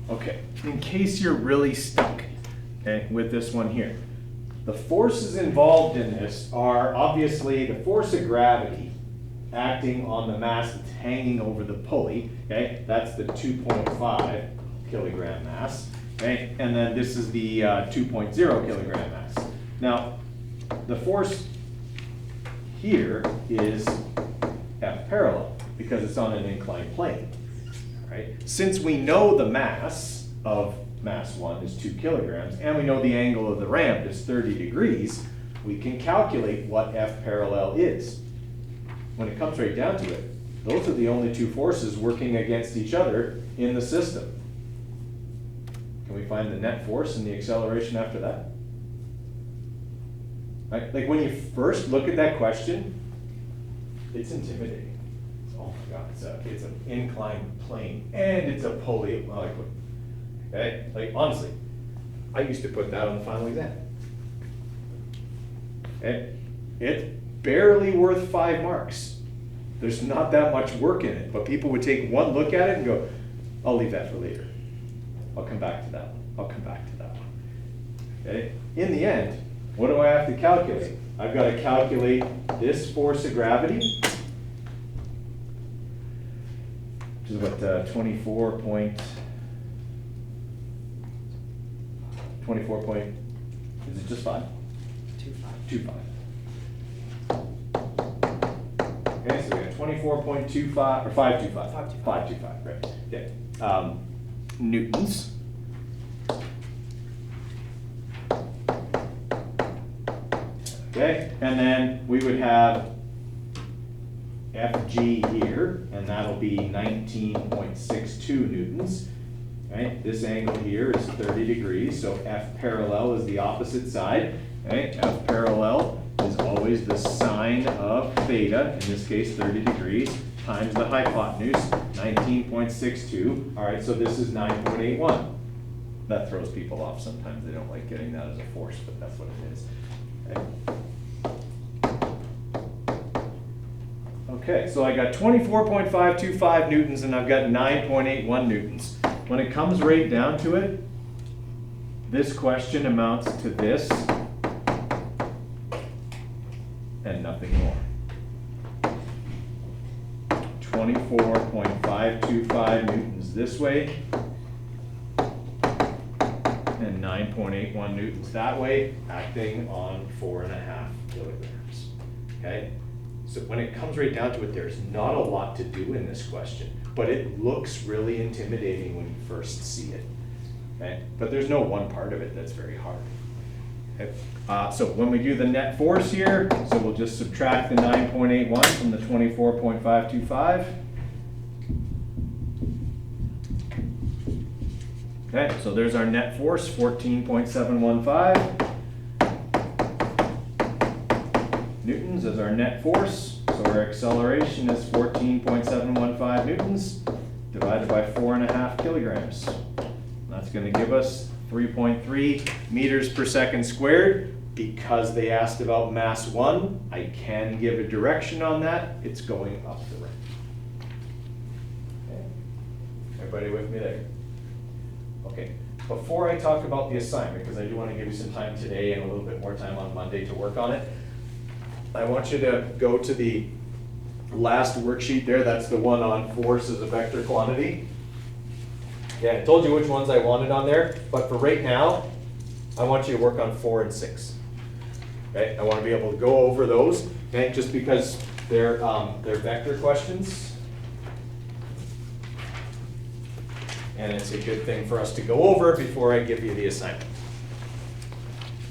Okay, in case you're really stuck, okay, with this one here. The forces involved in this are obviously the force of gravity acting on the mass that's hanging over the pulley, okay? That's the 2.5 kilogram mass, okay? And then this is the 2.0 kilogram mass. Now, the force here is F parallel because it's on an inclined plane, right? Since we know the mass of mass 1 is 2 kilograms, and we know the angle of the ramp is 30 degrees, we can calculate what F parallel is. When it comes right down to it, those are the only two forces working against each other in the system. Can we find the net force and the acceleration after that? Right? Like when you first look at that question, it's intimidating. Oh my God, it's an inclined plane and it's a pulley. Well, okay? Like honestly, I used to put that on the final exam. Okay? It's barely worth 5 marks. There's not that much work in it, but people would take one look at it and go, I'll leave that for later. I'll come back to that one. I'll come back to that one. Okay? In the end, what do I have to calculate? I've got to calculate this force of gravity, which is what, 24 point, is it just 5? 2.5. Okay, so we got 24.25, or 525. 525, right. Okay. Newtons. Okay, and then we would have Fg here, and that'll be 19.62 newtons. Right? This angle here is 30 degrees, so F parallel is the opposite side. Right? F parallel is always the sine of theta, in this case 30 degrees, times the hypotenuse, 19.62. All right, so this is 9.81. That throws people off sometimes. They don't like getting that as a force, but that's what it is. Okay, so I got 24.525 newtons and I've got 9.81 newtons. When it comes right down to it, this question amounts to this and nothing more. 24.525 newtons this way and 9.81 newtons that way, acting on 4.5 kilograms. Okay? So when it comes right down to it, there's not a lot to do in this question, but it looks really intimidating when you first see it. Okay? But there's no one part of it that's very hard. Okay? So when we do the net force here, so we'll just subtract the 9.81 from the 24.525. Okay, so there's our net force, 14.715. Newtons as our net force, so our acceleration is 14.715 newtons divided by 4.5 kilograms. That's going to give us 3.3 meters per second squared. Because they asked about mass 1, I can give a direction on that. It's going up the ramp. Okay. Everybody with me there? Okay, before I talk about the assignment, because I do want to give you some time today and a little bit more time on Monday to work on it, I want you to go to the last worksheet there. That's the one on force as a vector quantity. Yeah, I told you which ones I wanted on there, but for right now, I want you to work on 4 and 6. Okay, I want to be able to go over those, okay, just because they're vector questions. And it's a good thing for us to go over before I give you the assignment.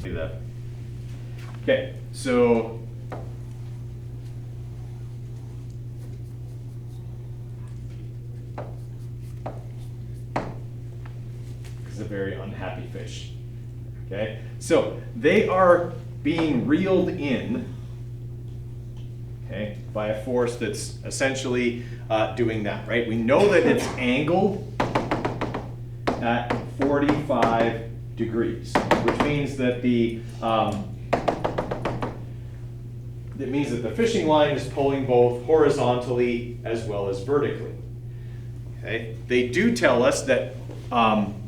Do that. Okay, so this is a very unhappy fish. Okay, so they are being reeled in, okay, by a force that's essentially doing that, right? We know that it's angled at 45 degrees, which means that the fishing line is pulling both horizontally as well as vertically. Okay, they do tell us that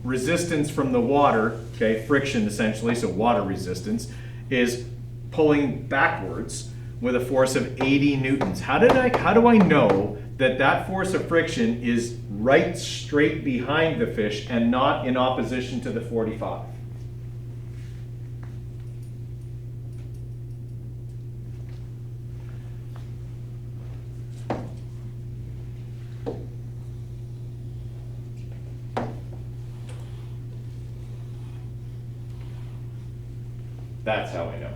resistance from the water, okay, friction essentially, so water resistance, is pulling backwards with a force of 80 newtons. How do I know that that force of friction is right straight behind the fish and not in opposition to the 45? That's how I know.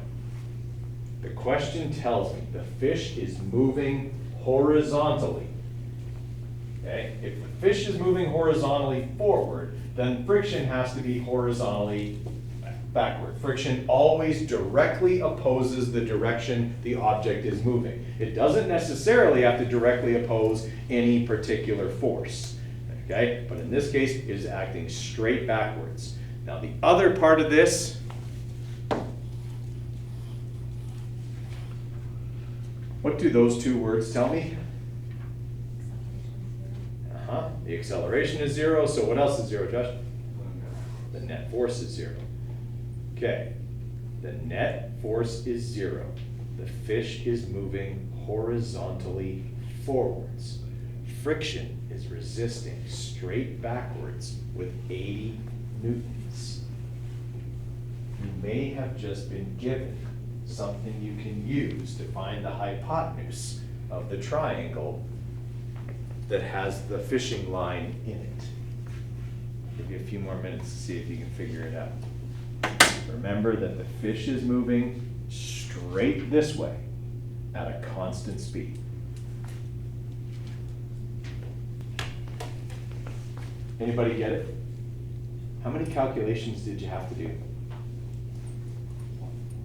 The question tells me the fish is moving horizontally. Okay? If the fish is moving horizontally forward, then friction has to be horizontally backward. Friction always directly opposes the direction the object is moving. It doesn't necessarily have to directly oppose any particular force. Okay? But in this case, it is acting straight backwards. Now the other part of this, what do those two words tell me? The acceleration is 0, so what else is 0, Josh? The net force is 0. Okay, the net force is 0. The fish is moving horizontally forwards. Friction is resisting straight backwards with 80 newtons. You may have just been given something you can use to find the hypotenuse of the triangle that has the fishing line in it. I'll give you a few more minutes to see if you can figure it out. Remember that the fish is moving straight this way at a constant speed. Anybody get it? How many calculations did you have to do?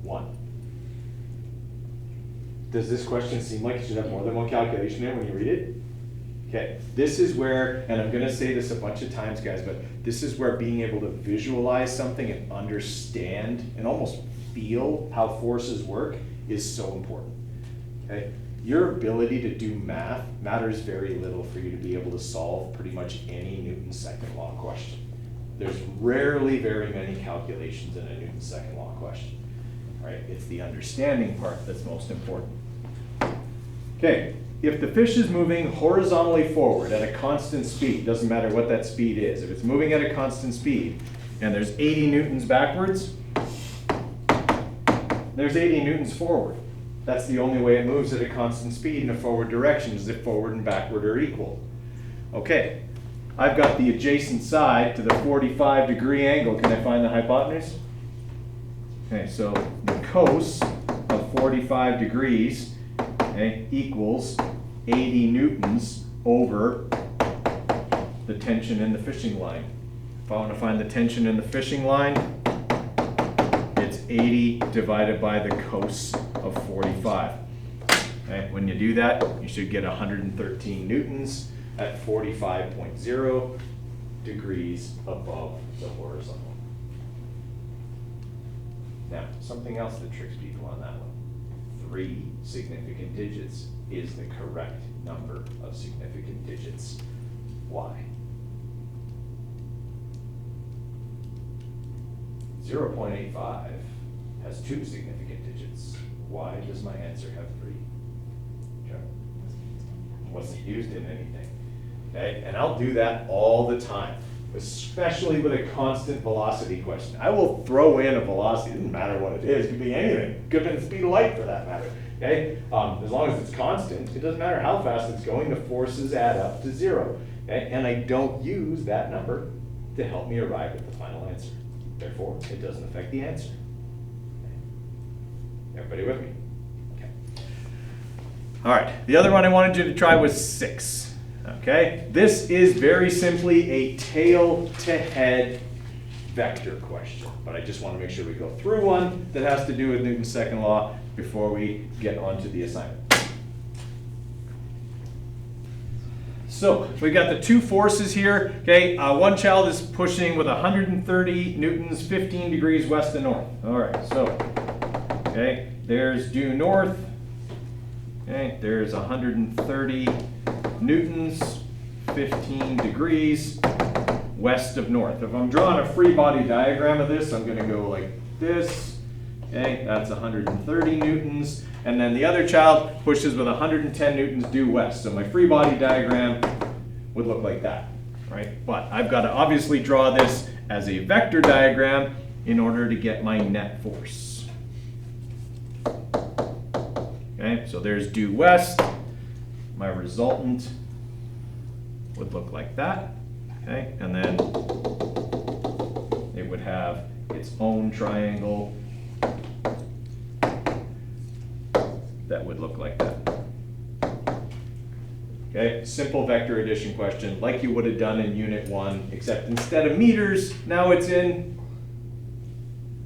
1. Does this question seem like it should have more than one calculation in when you read it? Okay, this is where, and I'm gonna say this a bunch of times, guys, but this is where being able to visualize something and understand and almost feel how forces work is so important, okay? Your ability to do math matters very little for you to be able to solve pretty much any Newton's second law question. There's rarely very many calculations in a Newton's second law question, right? It's the understanding part that's most important. Okay, if the fish is moving horizontally forward at a constant speed, doesn't matter what that speed is, if it's moving at a constant speed and there's 80 newtons backwards, there's 80 newtons forward. That's the only way it moves at a constant speed in a forward direction, is if forward and backward are equal. Okay, I've got the adjacent side to the 45-degree angle. Can I find the hypotenuse? Okay, so the cos of 45 degrees, okay, equals 80 newtons over the tension in the fishing line. If I want to find the tension in the fishing line, it's 80 divided by the cos of 45. Okay, when you do that, you should get 113 newtons at 45.0 degrees above the horizontal. Now, something else that tricks people on that one. 3 significant digits is the correct number of significant digits. Why? 0.85 has 2 significant digits. Why does my answer have 3? Okay. Wasn't used in anything. Okay, and I'll do that all the time, especially with a constant velocity question. I will throw in a velocity, it doesn't matter what it is, it could be anything. It could be the speed of light for that matter. Okay? As long as it's constant, it doesn't matter how fast it's going, the forces add up to 0. Okay? And I don't use that number to help me arrive at the final answer. Therefore, it doesn't affect the answer. Okay? Everybody with me? Okay. All right, the other one I wanted you to try was 6. Okay, this is very simply a tail-to-head vector question, but I just want to make sure we go through one that has to do with Newton's second law before we get onto the assignment. So we've got the 2 forces here. Okay, one child is pushing with 130 newtons, 15 degrees west and north. All right, so okay, there's due north. Okay, there's 130 newtons, 15 degrees. west of north. If I'm drawing a free body diagram of this, I'm going to go like this. Okay, that's 130 newtons. And then the other child pushes with 110 newtons due west. So my free body diagram would look like that, right? But I've got to obviously draw this as a vector diagram in order to get my net force. Okay, so there's due west. My resultant would look like that. Okay, and then it would have its own triangle that would look like that. Okay, simple vector addition question like you would have done in Unit 1, except instead of meters, now it's in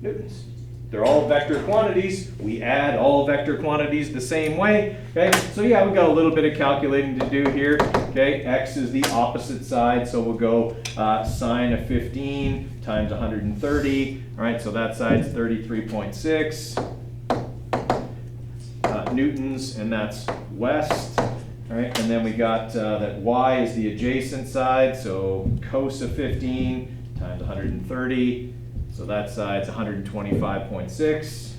newtons. They're all vector quantities. We add all vector quantities the same way. Okay, so yeah, we've got a little bit of calculating to do here. Okay, x is the opposite side, so we'll go sine of 15 times 130. All right, so that side's 33.6 newtons, and that's west. All right, and then we got that y is the adjacent side, so cos of 15 times 130. So that side's 125.6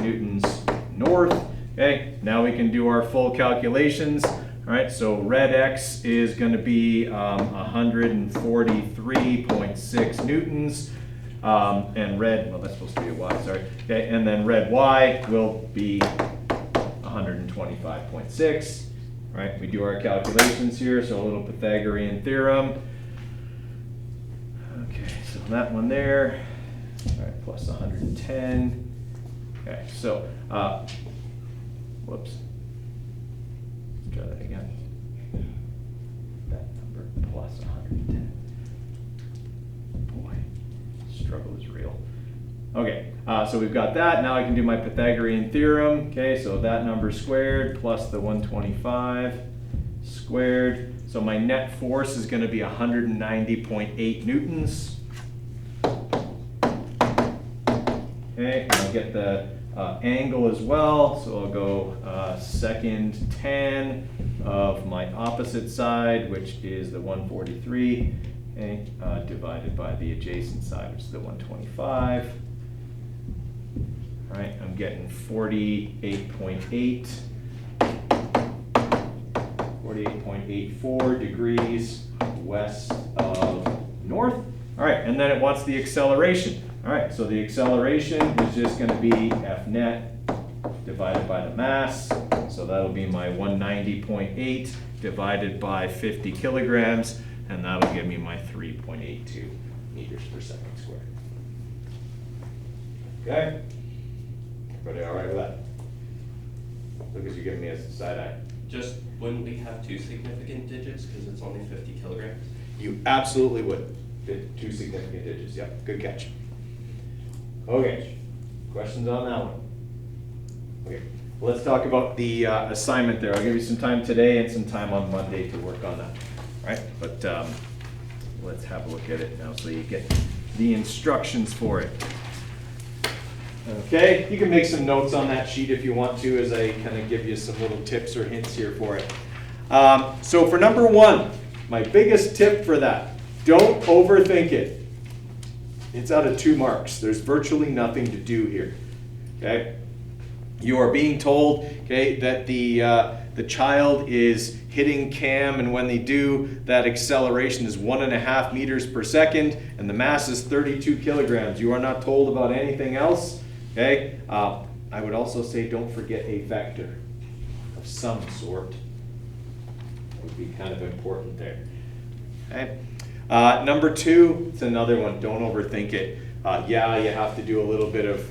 newtons north. Okay, now we can do our full calculations. All right, so red x is going to be 143.6 newtons. And red, well, that's supposed to be a y, sorry. Okay, and then red y will be 125.6. All right, we do our calculations here, so a little Pythagorean theorem. Okay, so that one there, all right, plus 110. Okay, so, whoops, let's try that again. That number plus 110. Boy, struggle is real. Okay, so we've got that. Now I can do my Pythagorean theorem. Okay, so that number squared plus the 125 squared. So my net force is going to be 190.8 newtons. Okay, and I'll get the angle as well. So I'll go second tan of my opposite side, which is the 143, okay, divided by the adjacent side, which is the 125. All right, I'm getting 48.84 degrees west of north. All right, and then it wants the acceleration. All right, so the acceleration is just going to be F net divided by the mass. So that'll be my 190.8 divided by 50 kilograms, and that'll give me my 3.82 meters per second squared. Okay? Everybody all right with that? Lucas, you're giving me a side eye. Just, wouldn't we have two significant digits because it's only 50 kilograms? You absolutely would. Two significant digits, yep, good catch. Okay, questions on that one? Okay, let's talk about the assignment there. I'll give you some time today and some time on Monday to work on that. All right, but let's have a look at it now so you get the instructions for it. Okay, you can make some notes on that sheet if you want to as I kind of give you some little tips or hints here for it. So for number one, my biggest tip for that, don't overthink it. It's out of 2 marks. There's virtually nothing to do here. Okay, you are being told, okay, that the child is hitting cam, and when they do, that acceleration is 1.5 meters per second, and the mass is 32 kilograms. You are not told about anything else. Okay, I would also say don't forget a vector of some sort. That would be kind of important there. Okay. Number 2, it's another one. Don't overthink it. Yeah, you have to do a little bit of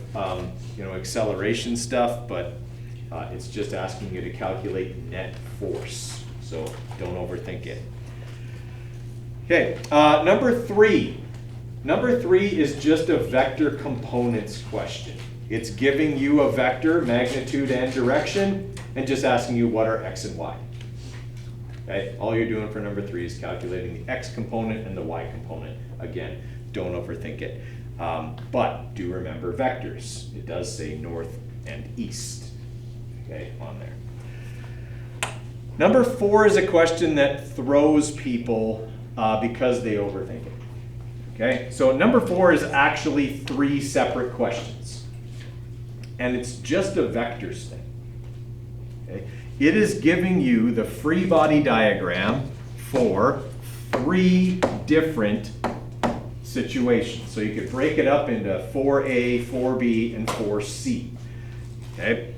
acceleration stuff, but it's just asking you to calculate net force. So don't overthink it. Okay. Number 3. Number 3 is just a vector components question. It's giving you a vector, magnitude and direction, and just asking you what are x and y. Okay? All you're doing for number 3 is calculating the x component and the y component. Again, don't overthink it. But do remember vectors. It does say north and east, okay, on there. Number 4 is a question that throws people because they overthink it. Okay, so number 4 is actually 3 separate questions. And it's just a vectors thing. Okay? It is giving you the free body diagram for 3 different situations. So you could break it up into 4A, 4B, and 4C. Okay?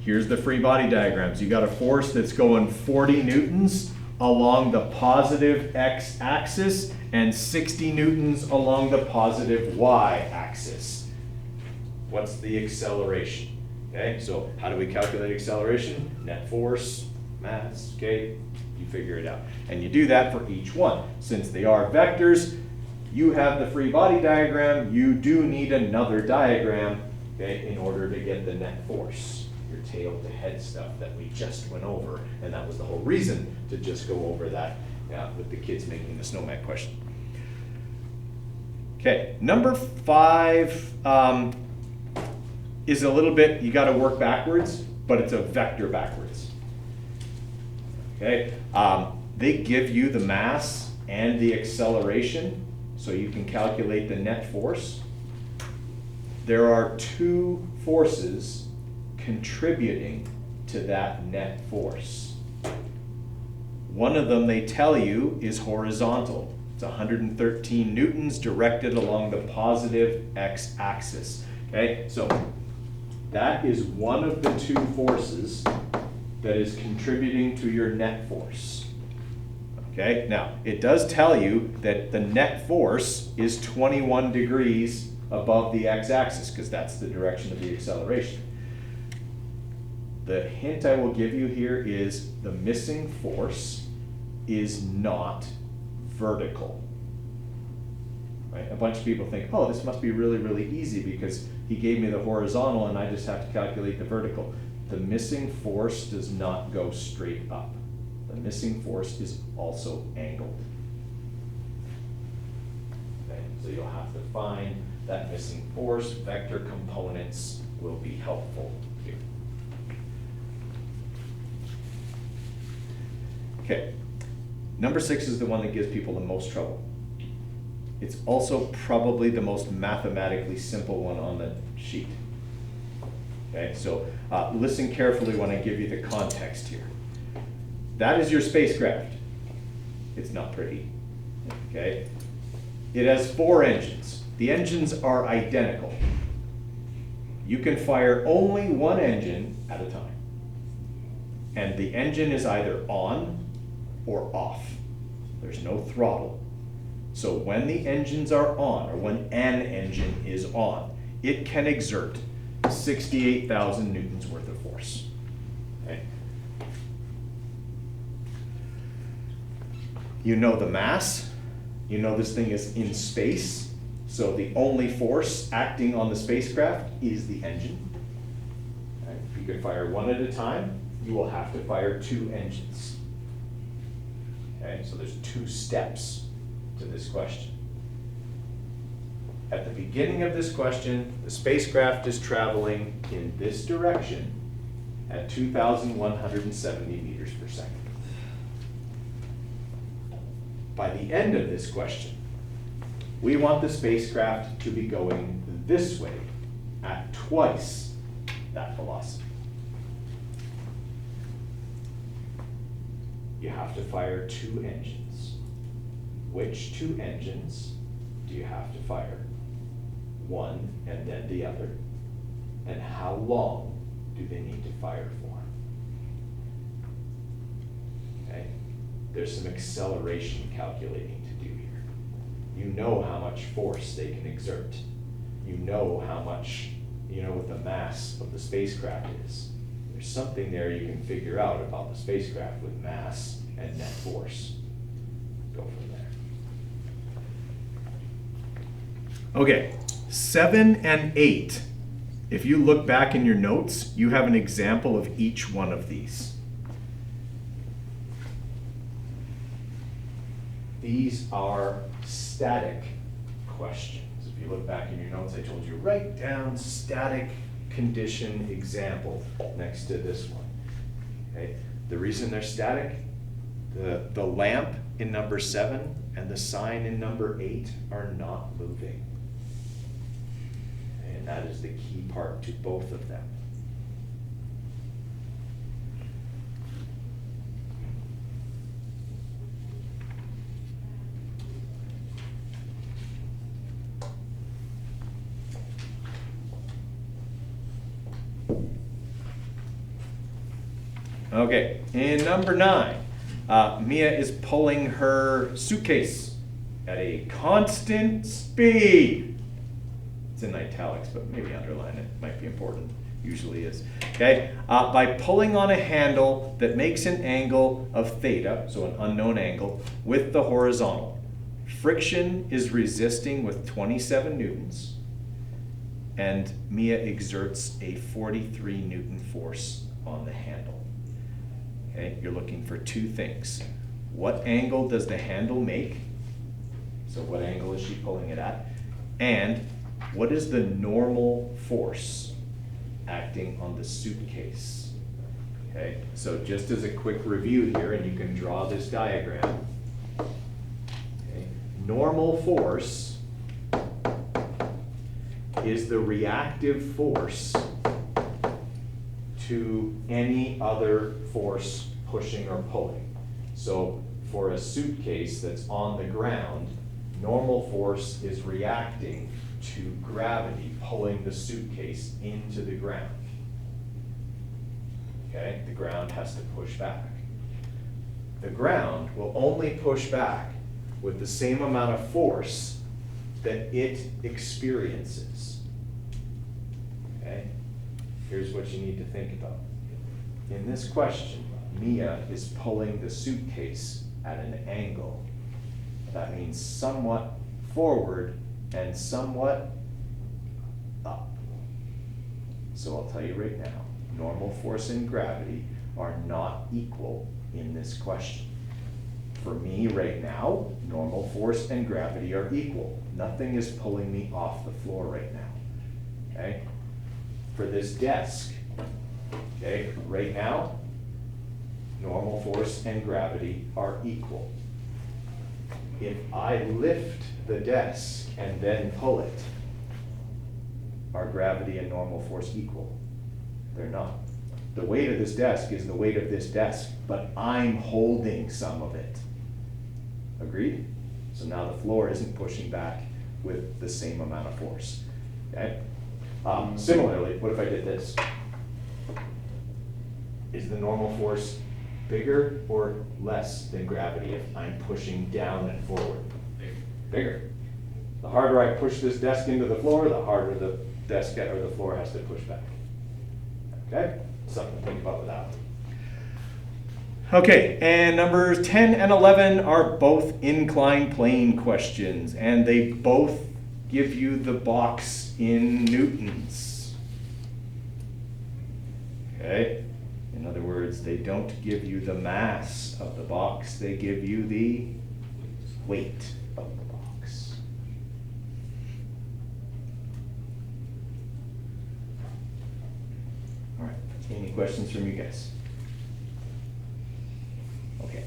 Here's the free body diagrams. You got a force that's going 40 newtons along the positive x-axis and 60 newtons along the positive y-axis. What's the acceleration? Okay, so how do we calculate acceleration? Net force, mass, okay, you figure it out. And you do that for each one. Since they are vectors, you have the free body diagram, you do need another diagram, okay, in order to get the net force. Your tail to head stuff that we just went over, and that was the whole reason to just go over that with the kids making the snowman question. Okay, number 5 is a little bit, you got to work backwards, but it's a vector backwards. Okay, they give you the mass and the acceleration, so you can calculate the net force. There are 2 forces contributing to that net force. One of them, they tell you, is horizontal. It's 113 newtons directed along the positive x-axis. Okay, so that is one of the 2 forces that is contributing to your net force. Okay, now it does tell you that the net force is 21 degrees above the x-axis because that's the direction of the acceleration. The hint I will give you here is the missing force is not vertical. Right? A bunch of people think, oh, this must be really, really easy because he gave me the horizontal and I just have to calculate the vertical. The missing force does not go straight up. The missing force is also angled. Okay? So you'll have to find that missing force. Vector components will be helpful here. Okay, number 6 is the one that gives people the most trouble. It's also probably the most mathematically simple one on the sheet. Okay, so listen carefully when I give you the context here. That is your spacecraft. It's not pretty, okay? It has 4 engines. The engines are identical. You can fire only one engine at a time. And the engine is either on or off. There's no throttle. So when the engines are on, or when an engine is on, it can exert 68,000 newtons worth of force. Okay? You know the mass. You know this thing is in space. So the only force acting on the spacecraft is the engine. Okay? If you can fire one at a time, you will have to fire 2 engines. Okay, so there's 2 steps to this question. At the beginning of this question, the spacecraft is traveling in this direction at 2,170 meters per second. By the end of this question, we want the spacecraft to be going this way at twice that velocity. You have to fire 2 engines. Which 2 engines do you have to fire? One and then the other. And how long do they need to fire for? Okay? There's some acceleration calculating to do here. You know how much force they can exert. You know how much, you know what the mass of the spacecraft is. There's something there you can figure out about the spacecraft with mass and net force. Go from there. Okay, 7 and 8. If you look back in your notes, you have an example of each one of these. These are static questions. If you look back in your notes, I told you write down static condition example next to this one. Okay? The reason they're static, the lamp in number 7 and the sign in number 8 are not moving. And that is the key part to both of them. Okay, in number 9, Mia is pulling her suitcase at a constant speed. It's in italics, but maybe underline it, might be important, usually is. Okay, by pulling on a handle that makes an angle of theta, so an unknown angle, with the horizontal. Friction is resisting with 27 newtons, and Mia exerts a 43 Newton force on the handle. Okay, you're looking for 2 things. What angle does the handle make? So what angle is she pulling it at? And what is the normal force acting on the suitcase? Okay, so just as a quick review here, and you can draw this diagram. Okay, normal force is the reactive force to any other force pushing or pulling. So for a suitcase that's on the ground, normal force is reacting to gravity pulling the suitcase into the ground. Okay, the ground has to push back. The ground will only push back with the same amount of force that it experiences. Okay? Here's what you need to think about. In this question, Mia is pulling the suitcase at an angle. That means somewhat forward and somewhat up. So I'll tell you right now, normal force and gravity are not equal in this question. For me right now, normal force and gravity are equal. Nothing is pulling me off the floor right now. Okay? For this desk, okay, right now, normal force and gravity are equal. If I lift the desk and then pull it, are gravity and normal force equal? They're not. The weight of this desk is the weight of this desk, but I'm holding some of it. Agreed? So now the floor isn't pushing back with the same amount of force. Okay? Similarly, what if I did this? Is the normal force bigger or less than gravity if I'm pushing down and forward? Bigger. The harder I push this desk into the floor, the harder the desk or the floor has to push back. Okay? Something to think about with that one. Okay, and numbers 10 and 11 are both inclined plane questions, and they both give you the box in newtons. Okay? In other words, they don't give you the mass of the box, they give you the weight of the box. All right, any questions from you guys? Okay,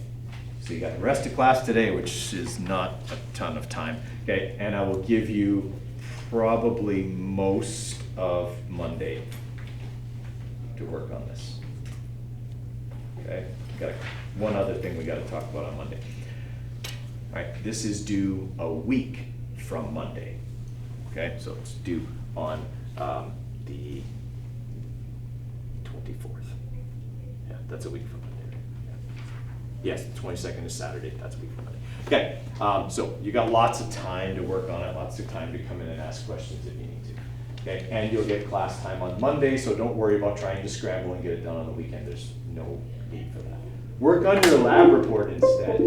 so you got the rest of class today, which is not a ton of time. Okay, and I will give you probably most of Monday to work on this. Okay, got one other thing we got to talk about on Monday. All right, this is due a week from Monday. Okay, so it's due on the 24th. Yeah, that's a week from Monday. Yeah. Yes, the 22nd is Saturday. That's a week from Monday. Okay, so you got lots of time to work on it, lots of time to come in and ask questions if you need to. Okay, and you'll get class time on Monday, so don't worry about trying to scramble and get it done on the weekend. There's no need for that. Work on your lab report instead.